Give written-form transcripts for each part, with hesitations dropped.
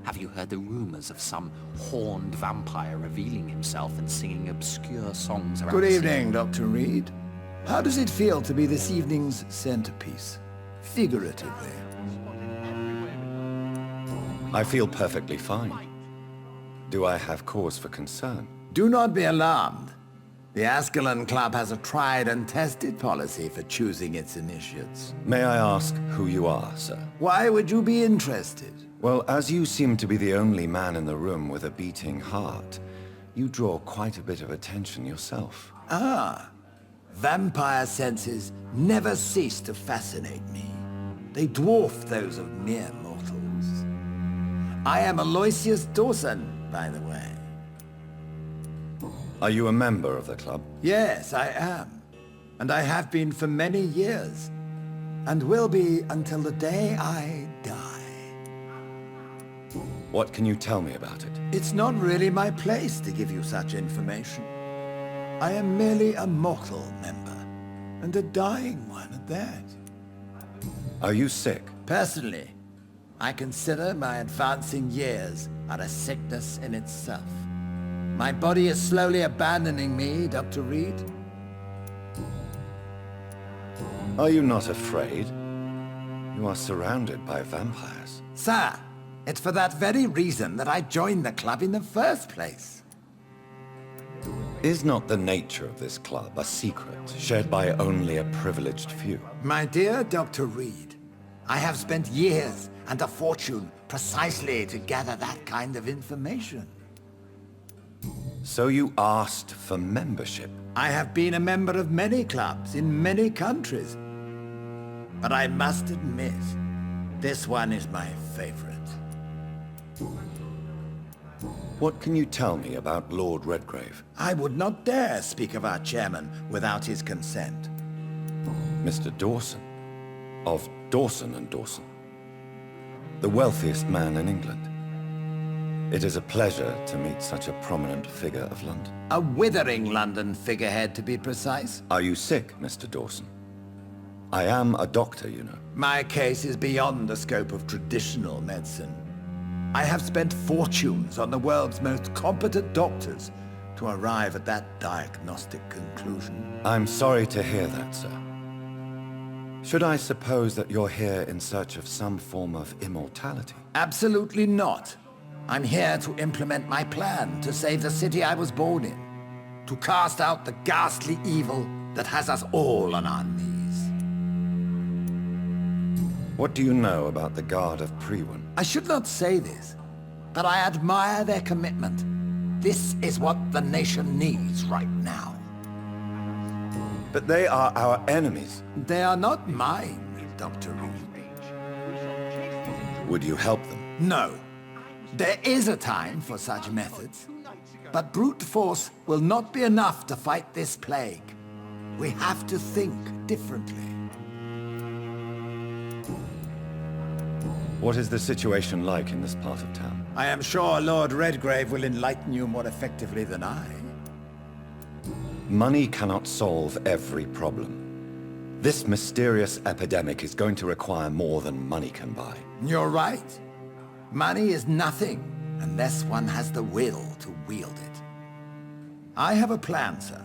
Have you heard the rumors of some horned vampire revealing himself and singing obscure songs around Good the evening, Dr. Reed. How does it feel to be this evening's centerpiece? Figuratively. I feel perfectly fine. Do I have cause for concern? Do not be alarmed. The Ascalon Club has a tried and tested policy for choosing its initiates. May I ask who you are, sir? Why would you be interested? Well, as you seem to be the only man in the room with a beating heart, you draw quite a bit of attention yourself. Ah, vampire senses never cease to fascinate me. They dwarf those of mere mortals. I am Aloysius Dawson, by the way. Are you a member of the club? Yes, I am. And I have been for many years. And will be until the day I die. What can you tell me about it? It's not really my place to give you such information. I am merely a mortal member, and a dying one at that. Are you sick? Personally, I consider my advancing years are a sickness in itself. My body is slowly abandoning me, Dr. Reed. Are you not afraid? You are surrounded by vampires. Sir, it's for that very reason that I joined the club in the first place. Is not the nature of this club a secret, shared by only a privileged few? My dear Dr. Reed, I have spent years and a fortune precisely to gather that kind of information. So you asked for membership? I have been a member of many clubs in many countries. But I must admit, this one is my favorite. What can you tell me about Lord Redgrave? I would not dare speak of our chairman without his consent. Mr. Dawson, of Dawson and Dawson, the wealthiest man in England. It is a pleasure to meet such a prominent figure of London. A withering London figurehead, to be precise. Are you sick, Mr. Dawson? I am a doctor, you know. My case is beyond the scope of traditional medicine. I have spent fortunes on the world's most competent doctors to arrive at that diagnostic conclusion. I'm sorry to hear that, sir. Should I suppose that you're here in search of some form of immortality? Absolutely not. I'm here to implement my plan to save the city I was born in. To cast out the ghastly evil that has us all on our knees. What do you know about the Guard of Priwen? I should not say this, but I admire their commitment. This is what the nation needs right now. But they are our enemies. They are not mine, Dr. Reed. Would you help them? No. There is a time for such methods. But brute force will not be enough to fight this plague. We have to think differently. What is the situation like in this part of town? I am sure Lord Redgrave will enlighten you more effectively than I. Money cannot solve every problem. This mysterious epidemic is going to require more than money can buy. You're right. Money is nothing unless one has the will to wield it. I have a plan, sir.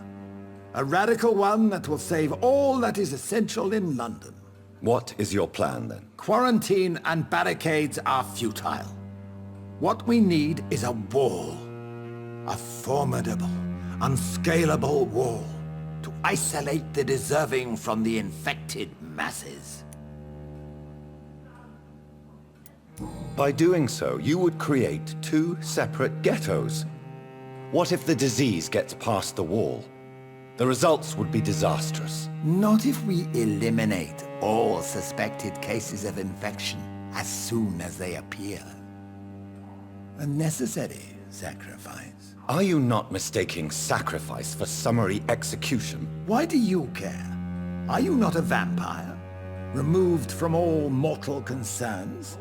A radical one that will save all that is essential in London. What is your plan, then? Quarantine and barricades are futile. What we need is a wall. A formidable, unscalable wall to isolate the deserving from the infected masses. By doing so, you would create two separate ghettos. What if the disease gets past the wall? The results would be disastrous. Not if we eliminate all suspected cases of infection as soon as they appear. A necessary sacrifice. Are you not mistaking sacrifice for summary execution? Why do you care? Are you not a vampire? Removed from all mortal concerns?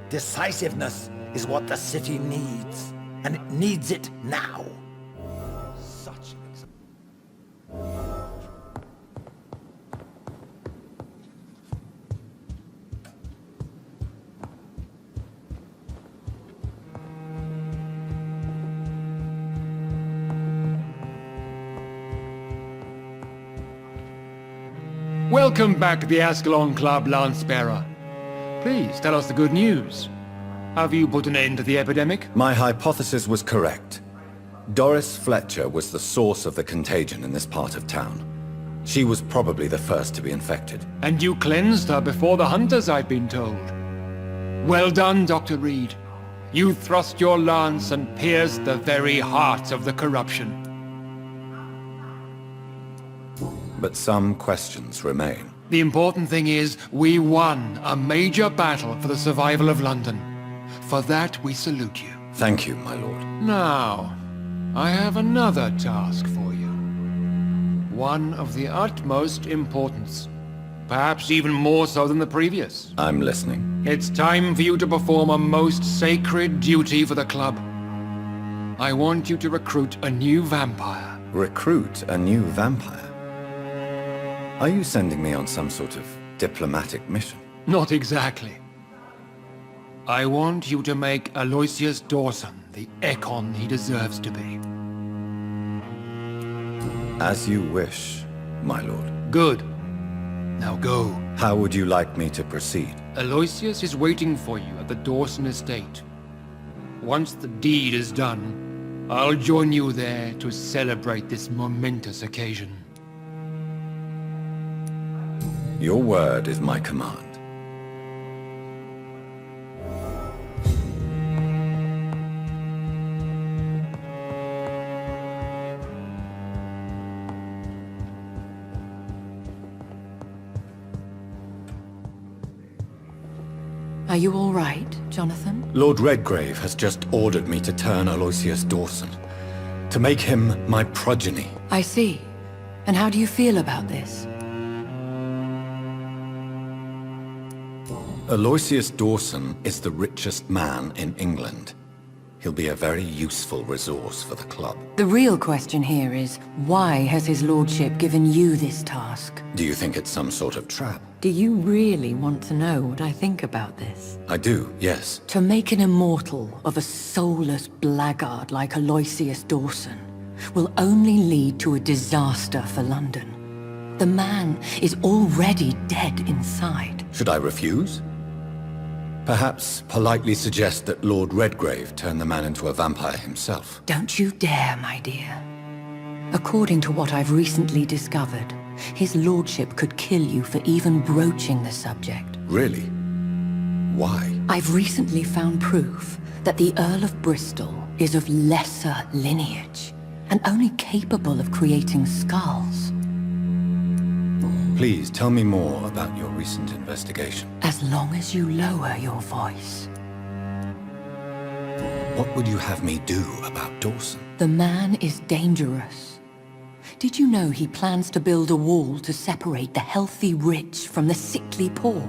Decisiveness is what the city needs, and it needs it now. Such Welcome back to the Ascalon Club, Lance-Bearer. Please, tell us the good news. Have you put an end to the epidemic? My hypothesis was correct. Doris Fletcher was the source of the contagion in this part of town. She was probably the first to be infected. And you cleansed her before the hunters, I've been told. Well done, Dr. Reed. You thrust your lance and pierced the very heart of the corruption. But some questions remain. The important thing is, we won a major battle for the survival of London. For that, we salute you. Thank you, my lord. Now, I have another task for you. One of the utmost importance. Perhaps even more so than the previous. I'm listening. It's time for you to perform a most sacred duty for the club. I want you to recruit a new vampire. Recruit a new vampire? Are you sending me on some sort of diplomatic mission? Not exactly. I want you to make Aloysius Dawson the Ekon he deserves to be. As you wish, my lord. Good. Now go. How would you like me to proceed? Aloysius is waiting for you at the Dawson estate. Once the deed is done, I'll join you there to celebrate this momentous occasion. Your word is my command. Are you all right, Jonathan? Lord Redgrave has just ordered me to turn Aloysius Dawson, to make him my progeny. I see. And how do you feel about this? Aloysius Dawson is the richest man in England. He'll be a very useful resource for the club. The real question here is, why has his lordship given you this task? Do you think it's some sort of trap? Do you really want to know what I think about this? I do, yes. To make an immortal of a soulless blackguard like Aloysius Dawson will only lead to a disaster for London. The man is already dead inside. Should I refuse? Perhaps politely suggest that Lord Redgrave turn the man into a vampire himself. Don't you dare, my dear. According to what I've recently discovered, his lordship could kill you for even broaching the subject. Really? Why? I've recently found proof that the Earl of Bristol is of lesser lineage, and only capable of creating skulls. Please tell me more about your recent investigation. As long as you lower your voice. What would you have me do about Dawson? The man is dangerous. Did you know he plans to build a wall to separate the healthy rich from the sickly poor?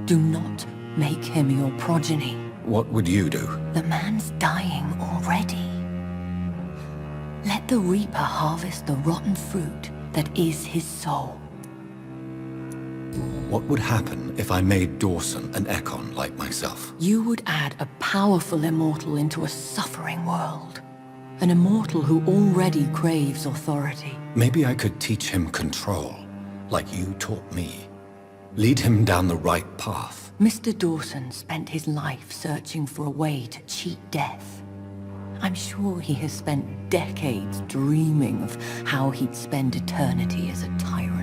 Do not make him your progeny. What would you do? The man's dying already. Let the Reaper harvest the rotten fruit that is his soul. What would happen if I made Dawson an Ekon like myself? You would add a powerful immortal into a suffering world. An immortal who already craves authority. Maybe I could teach him control, like you taught me. Lead him down the right path. Mr. Dawson spent his life searching for a way to cheat death. I'm sure he has spent decades dreaming of how he'd spend eternity as a tyrant.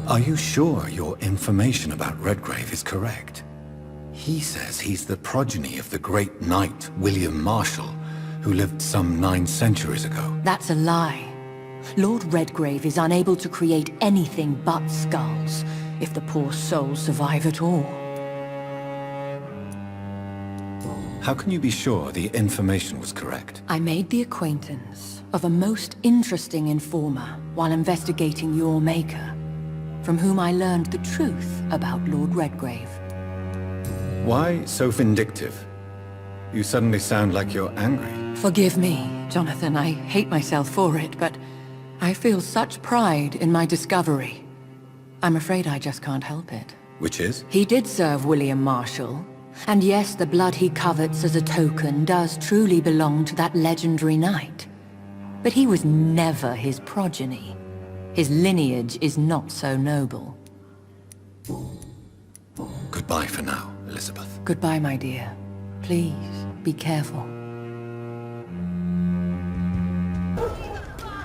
Are you sure your information about Redgrave is correct? He says he's the progeny of the great knight William Marshall, who lived some 9 centuries ago. That's a lie. Lord Redgrave is unable to create anything but skulls, if the poor souls survive at all. How can you be sure the information was correct? I made the acquaintance of a most interesting informer while investigating your maker, from whom I learned the truth about Lord Redgrave. Why so vindictive? You suddenly sound like you're angry. Forgive me, Jonathan. I hate myself for it, but I feel such pride in my discovery. I'm afraid I just can't help it. Which is? He did serve William Marshall. And yes, the blood he covets as a token does truly belong to that legendary knight. But he was never his progeny. His lineage is not so noble. Goodbye for now, Elizabeth. Goodbye, my dear. Please, be careful.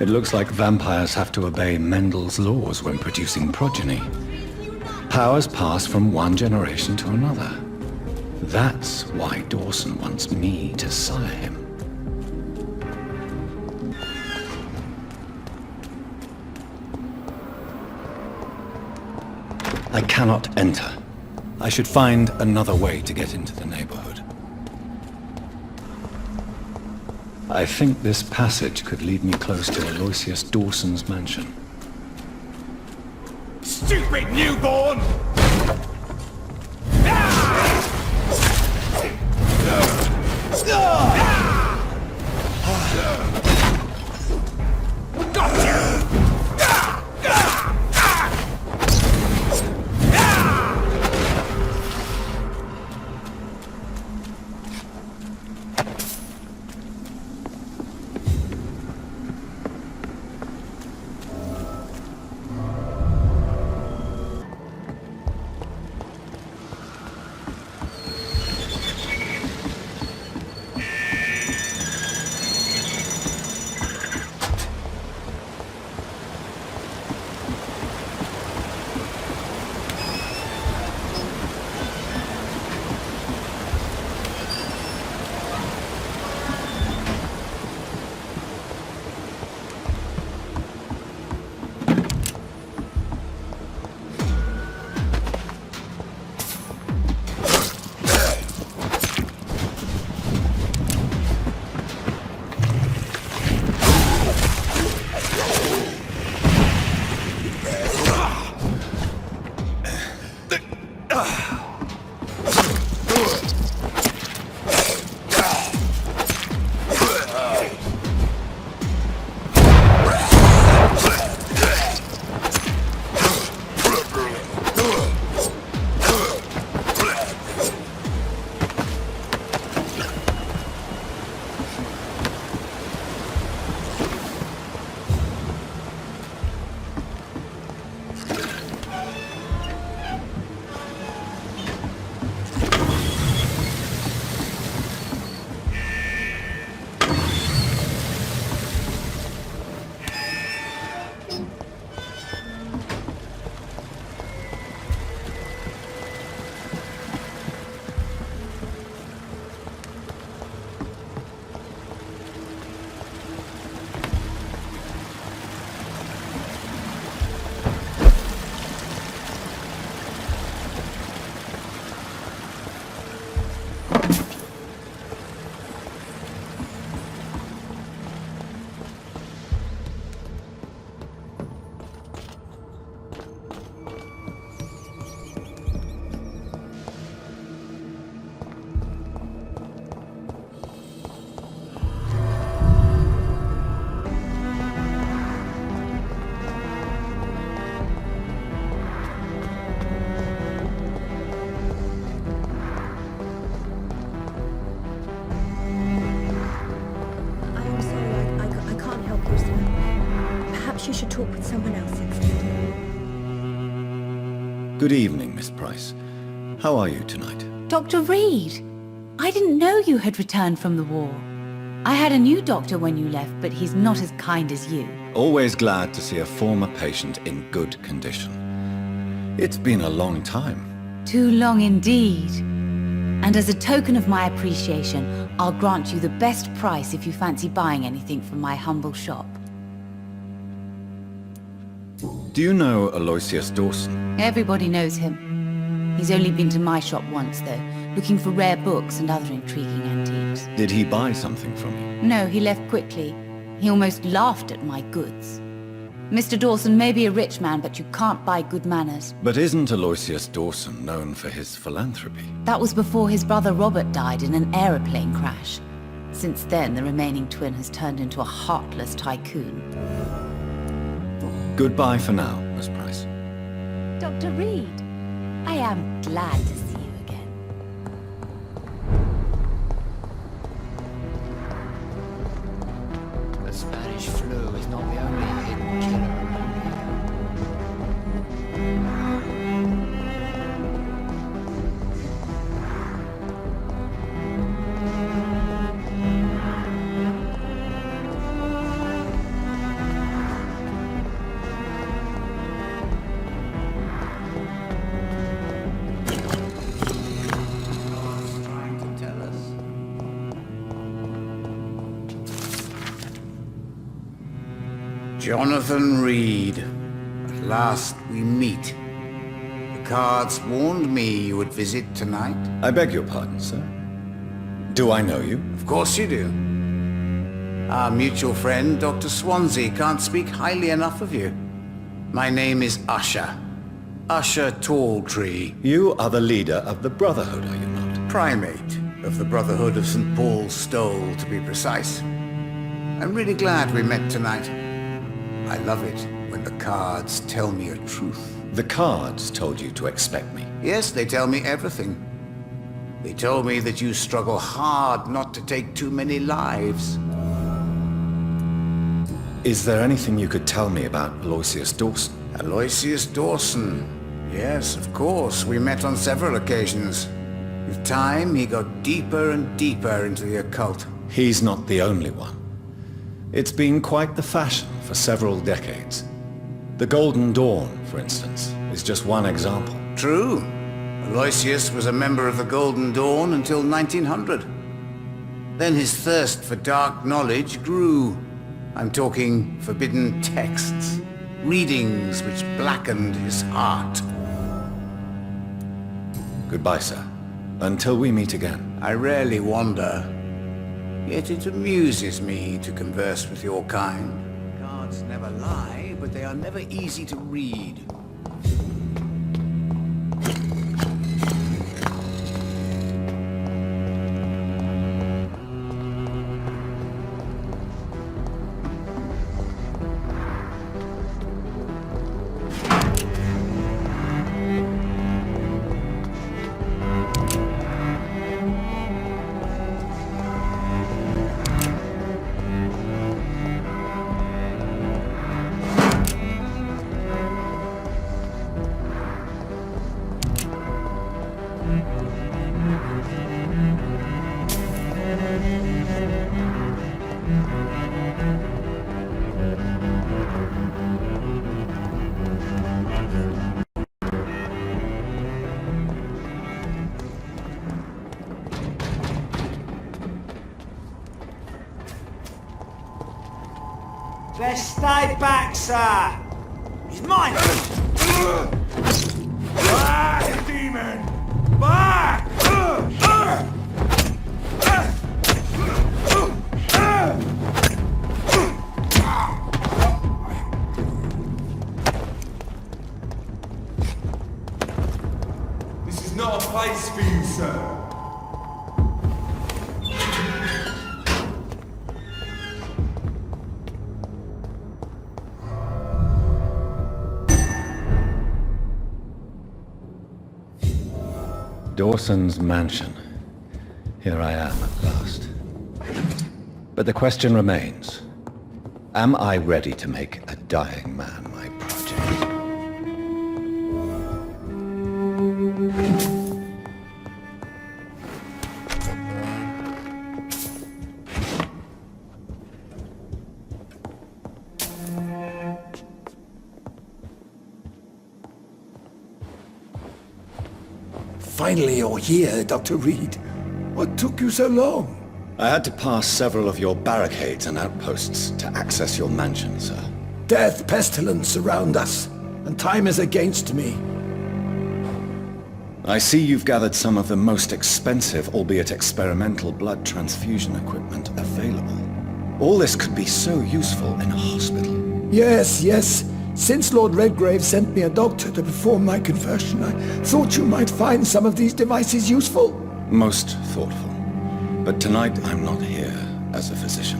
It looks like vampires have to obey Mendel's laws when producing progeny. Powers pass from one generation to another. That's why Dawson wants me to sire him. I cannot enter. I should find another way to get into the neighborhood. I think this passage could lead me close to Aloysius Dawson's mansion. Stupid newborn! You should talk with someone else instead. Good evening, Miss Price. How are you tonight? Dr. Reed! I didn't know you had returned from the war. I had a new doctor when you left, but he's not as kind as you. Always glad to see a former patient in good condition. It's been a long time. Too long indeed. And as a token of my appreciation, I'll grant you the best price if you fancy buying anything from my humble shop. Do you know Aloysius Dawson? Everybody knows him. He's only been to my shop once, though, looking for rare books and other intriguing antiques. Did he buy something from you? No, he left quickly. He almost laughed at my goods. Mr. Dawson may be a rich man, but you can't buy good manners. But isn't Aloysius Dawson known for his philanthropy? That was before his brother Robert died in an aeroplane crash. Since then, the remaining twin has turned into a heartless tycoon. Goodbye for now, Miss Price. Dr. Reed, I am glad to see you again. The Spanish flu is not the only hidden killer around here. Jonathan Reed. At last we meet. The cards warned me you would visit tonight. I beg your pardon, sir. Do I know you? Of course you do. Our mutual friend, Dr. Swansea, can't speak highly enough of you. My name is Usher. Usher Talltree. You are the leader of the Brotherhood, are you not? Primate of the Brotherhood of St. Paul's Stole, to be precise. I'm really glad we met tonight. I love it when the cards tell me a truth. The cards told you to expect me. Yes, they tell me everything. They told me that you struggle hard not to take too many lives. Is there anything you could tell me about Aloysius Dawson? Aloysius Dawson. Yes, of course. We met on several occasions. With time, he got deeper and deeper into the occult. He's not the only one. It's been quite the fashion for several decades. The Golden Dawn, for instance, is just one example. True. Aloysius was a member of the Golden Dawn until 1900. Then his thirst for dark knowledge grew. I'm talking forbidden texts, readings which blackened his heart. Goodbye, sir. Until we meet again. I rarely wander, yet it amuses me to converse with your kind. Cards never lie, but they are never easy to read. Best stay back, sir! He's mine! Back, demon! Back! This is not a place for you, sir. Dawson's mansion. Here I am at last. But the question remains. Am I ready to make a dying man my project? Finally you're here, Dr. Reed. What took you so long? I had to pass several of your barricades and outposts to access your mansion, sir. Death, pestilence surround us, and time is against me. I see you've gathered some of the most expensive, albeit experimental, blood transfusion equipment available. All this could be so useful in a hospital. Yes. Since Lord Redgrave sent me a doctor to perform my conversion, I thought you might find some of these devices useful. Most thoughtful. But tonight I'm not here as a physician.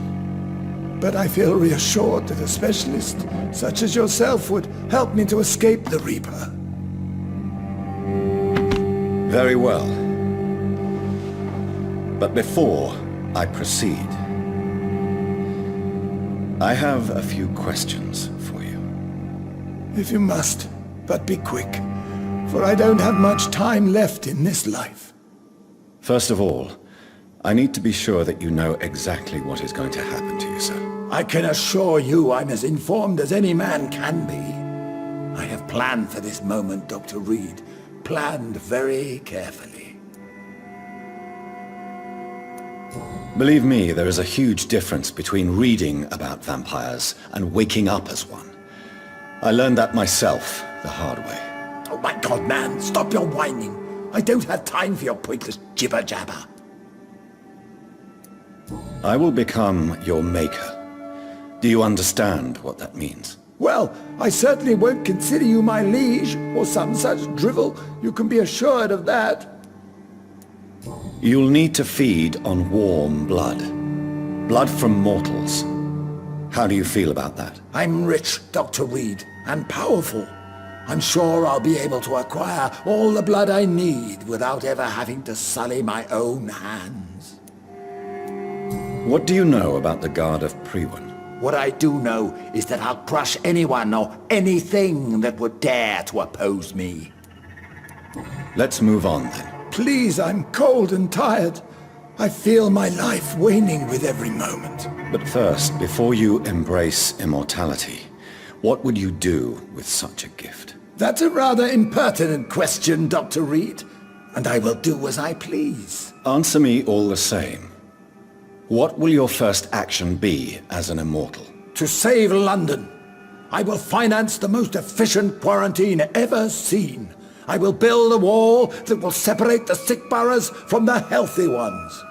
But I feel reassured that a specialist such as yourself would help me to escape the Reaper. Very well. But before I proceed, I have a few questions for you. If you must, but be quick, for I don't have much time left in this life. First of all, I need to be sure that you know exactly what is going to happen to you, sir. I can assure you I'm as informed as any man can be. I have planned for this moment, Dr. Reed. Planned very carefully. Believe me, there is a huge difference between reading about vampires and waking up as one. I learned that myself the hard way. Oh my God, man, stop your whining. I don't have time for your pointless jibber-jabber. I will become your maker. Do you understand what that means? Well, I certainly won't consider you my liege, or some such drivel. You can be assured of that. You'll need to feed on warm blood. Blood from mortals. How do you feel about that? I'm rich, Dr. Reed, and powerful. I'm sure I'll be able to acquire all the blood I need without ever having to sully my own hands. What do you know about the Guard of Priwen? What I do know is that I'll crush anyone or anything that would dare to oppose me. Let's move on then. Please, I'm cold and tired. I feel my life waning with every moment. But first, before you embrace immortality, what would you do with such a gift? That's a rather impertinent question, Dr. Reed, and I will do as I please. Answer me all the same. What will your first action be as an immortal? To save London, I will finance the most efficient quarantine ever seen. I will build a wall that will separate the sick boroughs from the healthy ones.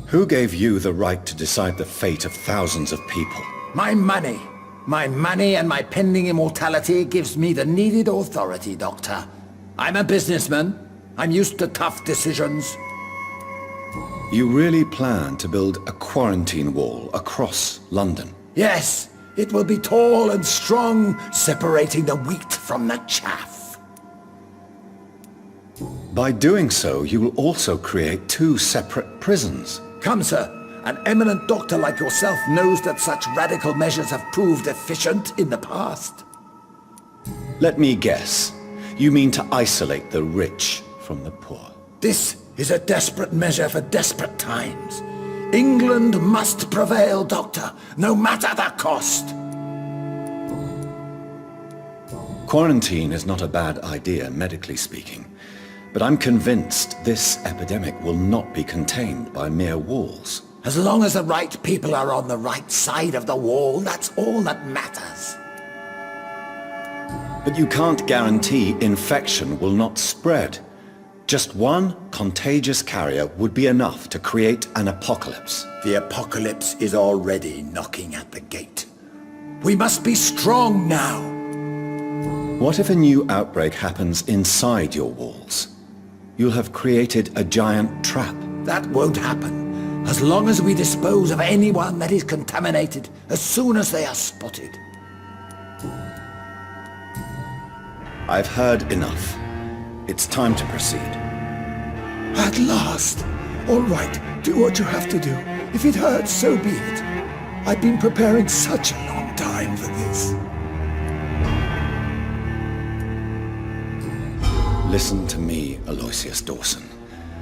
Who gave you the right to decide the fate of thousands of people? My money. My money and my pending immortality gives me the needed authority, Doctor. I'm a businessman. I'm used to tough decisions. You really plan to build a quarantine wall across London? Yes, it will be tall and strong, separating the wheat from the chaff. By doing so, you will also create 2 separate prisons. Come, sir. An eminent doctor like yourself knows that such radical measures have proved efficient in the past. Let me guess. You mean to isolate the rich from the poor? This is a desperate measure for desperate times. England must prevail, Doctor, no matter the cost. Quarantine is not a bad idea, medically speaking. But I'm convinced this epidemic will not be contained by mere walls. As long as the right people are on the right side of the wall, that's all that matters. But you can't guarantee infection will not spread. Just one contagious carrier would be enough to create an apocalypse. The apocalypse is already knocking at the gate. We must be strong now. What if a new outbreak happens inside your walls? You'll have created a giant trap. That won't happen, as long as we dispose of anyone that is contaminated as soon as they are spotted. I've heard enough. It's time to proceed. At last! All right, do what you have to do. If it hurts, so be it. I've been preparing such a long time for this. Listen to me, Aloysius Dawson.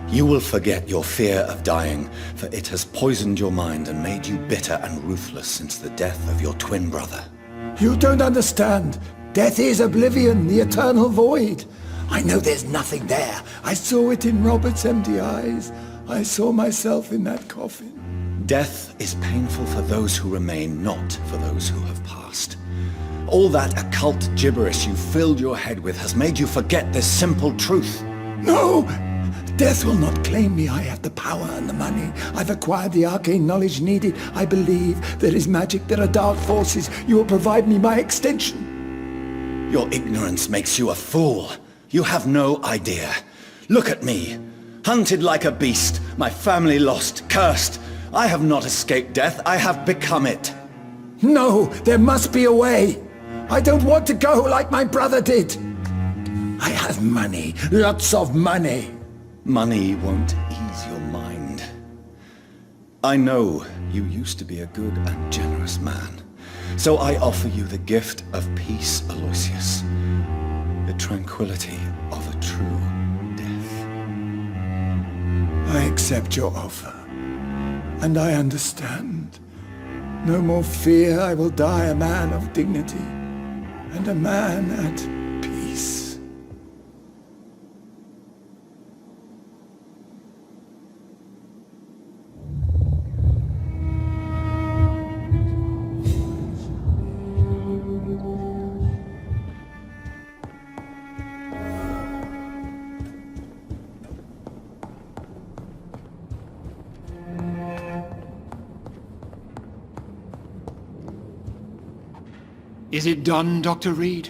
You will forget your fear of dying, for it has poisoned your mind and made you bitter and ruthless since the death of your twin brother. You don't understand. Death is oblivion, the eternal void. I know there's nothing there. I saw it in Robert's empty eyes. I saw myself in that coffin. Death is painful for those who remain, not for those who have passed. All that occult gibberish you filled your head with has made you forget this simple truth. No! Death will not claim me. I have the power and the money. I've acquired the arcane knowledge needed. I believe there is magic, there are dark forces. You will provide me my extension. Your ignorance makes you a fool. You have no idea. Look at me. Hunted like a beast, my family lost, cursed. I have not escaped death, I have become it. No, there must be a way. I don't want to go like my brother did. I have money, lots of money. Money won't ease your mind. I know you used to be a good and generous man. So I offer you the gift of peace, Aloysius. The tranquility of a true death. I accept your offer. And I understand. No more fear, I will die a man of dignity. And a man at peace. Is it done, Dr. Reed?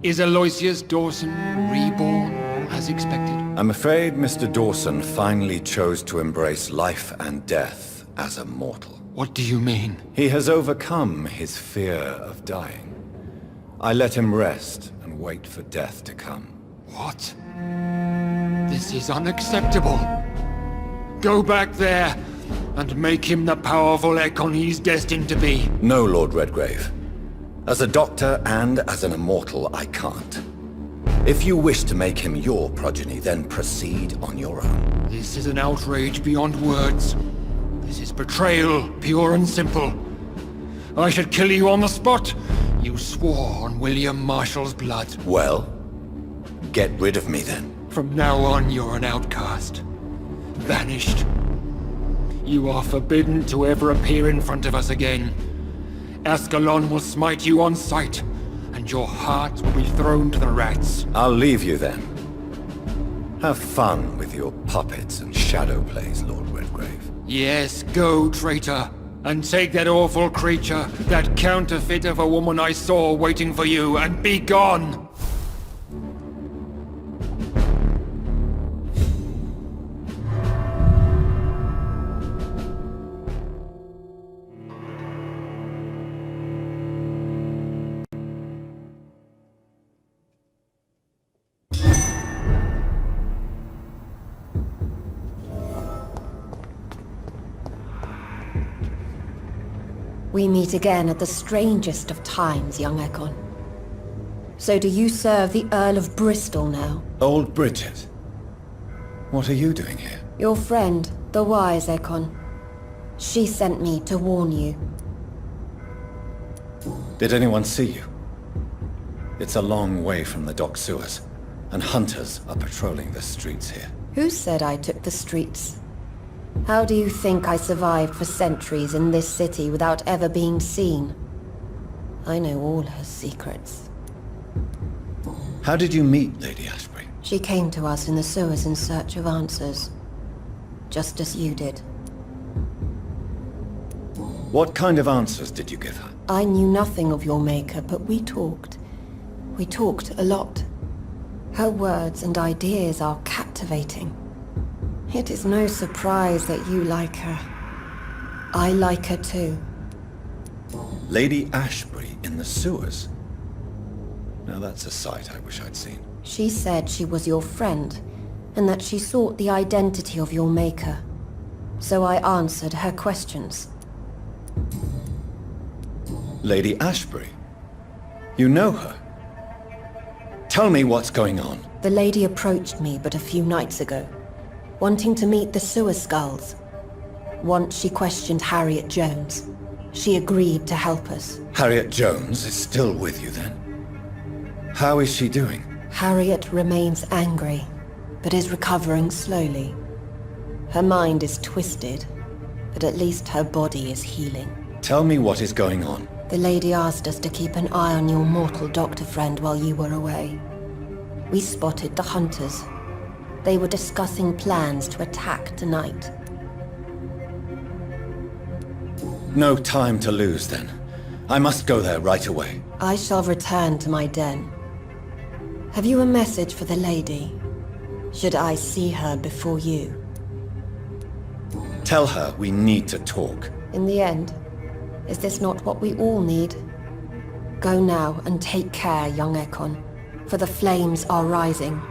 Is Aloysius Dawson reborn, as expected? I'm afraid Mr. Dawson finally chose to embrace life and death as a mortal. What do you mean? He has overcome his fear of dying. I let him rest and wait for death to come. What? This is unacceptable. Go back there and make him the powerful Ekon he's destined to be. No, Lord Redgrave. As a doctor and as an immortal, I can't. If you wish to make him your progeny, then proceed on your own. This is an outrage beyond words. This is betrayal, pure and simple. I should kill you on the spot. You swore on William Marshall's blood. Well, get rid of me then. From now on, you're an outcast. Vanished. You are forbidden to ever appear in front of us again. Ascalon will smite you on sight, and your heart will be thrown to the rats. I'll leave you then. Have fun with your puppets and shadow plays, Lord Redgrave. Yes, go, traitor. And take that awful creature, that counterfeit of a woman I saw waiting for you, and be gone! We meet again at the strangest of times, young Ekon. So do you serve the Earl of Bristol now? Old Bridget. What are you doing here? Your friend, the wise Ekon. She sent me to warn you. Did anyone see you? It's a long way from the dock sewers, and hunters are patrolling the streets here. Who said I took the streets? How do you think I survived for centuries in this city without ever being seen? I know all her secrets. How did you meet Lady Ashbury? She came to us in the sewers in search of answers. Just as you did. What kind of answers did you give her? I knew nothing of your maker, but we talked. We talked a lot. Her words and ideas are captivating. It is no surprise that you like her. I like her too. Lady Ashbury in the sewers? Now that's a sight I wish I'd seen. She said she was your friend, and that she sought the identity of your maker. So I answered her questions. Lady Ashbury? You know her? Tell me what's going on. The lady approached me but a few nights ago, wanting to meet the sewer skulls. Once she questioned Harriet Jones. She agreed to help us. Harriet Jones is still with you then? How is she doing? Harriet remains angry, but is recovering slowly. Her mind is twisted, but at least her body is healing. Tell me what is going on. The lady asked us to keep an eye on your mortal doctor friend while you were away. We spotted the hunters. They were discussing plans to attack tonight. No time to lose then. I must go there right away. I shall return to my den. Have you a message for the lady? Should I see her before you? Tell her we need to talk. In the end, is this not what we all need? Go now and take care, young Ekon, for the flames are rising.